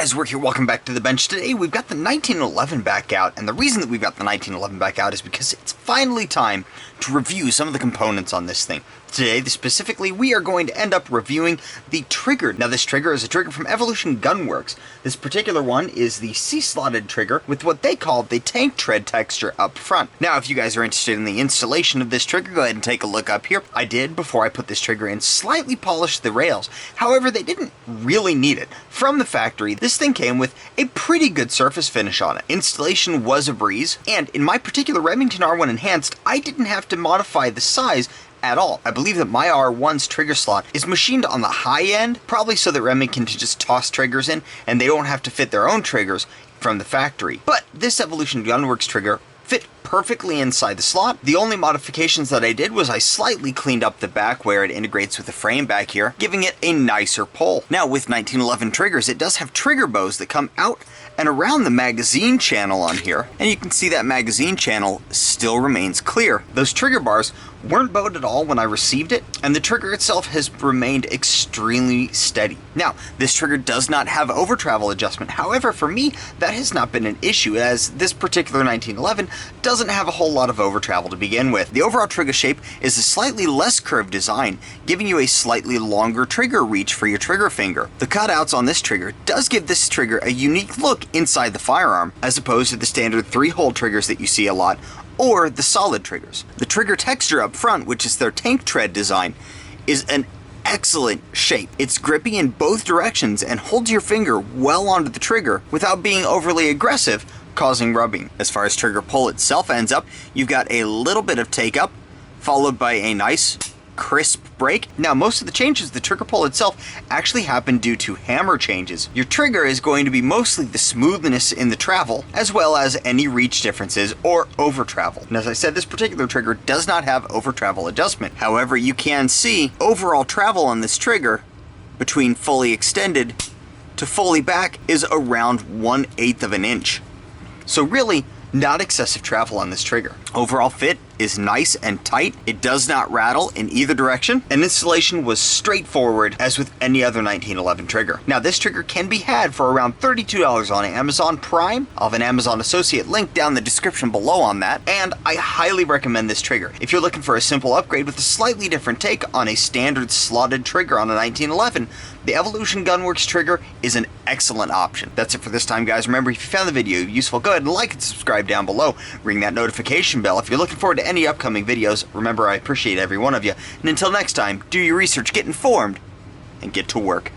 guys, Work here. Welcome back to the bench. Today we've got the 1911 back out, and the reason that we've got the 1911 back out is because it's finally time to review some of the components on this thing. Today, specifically, we are going to end up reviewing the trigger. Now, this trigger is a trigger from Evolution Gunworks. This particular one is the C-slotted trigger with what they call the tank tread texture up front. Now, if you guys are interested in the installation of this trigger, go ahead and take a look up here. I did, before I put this trigger in, slightly polish the rails. However, they didn't really need it. From the factory, this thing came with a pretty good surface finish on it. Installation was a breeze, and in my particular Remington R1 Enhanced, I didn't have to modify the size at all. I believe that my R1's trigger slot is machined on the high end, probably so that Remington can just toss triggers in and they don't have to fit their own triggers from the factory. But this Evolution Gunworks trigger fit perfectly inside the slot. The only modifications that I did was I slightly cleaned up the back where it integrates with the frame back here, giving it a nicer pull. Now, with 1911 triggers, it does have trigger bows that come out and around the magazine channel on here, and you can see that magazine channel still remains clear. Those trigger bars weren't bowed at all when I received it, and the trigger itself has remained extremely steady. Now, this trigger does not have over travel adjustment. However, for me, that has not been an issue, as this particular 1911 doesn't have a whole lot of over travel to begin with. The overall trigger shape is a slightly less curved design, giving you a slightly longer trigger reach for your trigger finger. The cutouts on this trigger does give this trigger a unique look inside the firearm, as opposed to the standard 3-hole triggers that you see a lot, or the solid triggers. The trigger texture up front, which is their tank tread design, is an excellent shape. It's grippy in both directions and holds your finger well onto the trigger without being overly aggressive, causing rubbing. As far as trigger pull itself ends up, you've got a little bit of take up, followed by a nice crisp break. Now, most of the changes to the trigger pull itself actually happen due to hammer changes. Your trigger is going to be mostly the smoothness in the travel, as well as any reach differences or over travel. And as I said, this particular trigger does not have over travel adjustment. However, you can see overall travel on this trigger between fully extended to fully back is around 1/8 of an inch. So really, not excessive travel on this trigger. Overall fit is nice and tight. It does not rattle in either direction, and installation was straightforward as with any other 1911 trigger. Now, this trigger can be had for around $32 on Amazon Prime. I'll have an Amazon associate link down in the description below on that, and I highly recommend this trigger. If you're looking for a simple upgrade with a slightly different take on a standard slotted trigger on a 1911, the Evolution Gunworks trigger is an excellent option. That's it for this time, guys. Remember, if you found the video useful, go ahead and like and subscribe down below. Ring that notification bell if you're looking forward to any upcoming videos. Remember, I appreciate every one of you. And until next time, do your research, get informed, and get to work.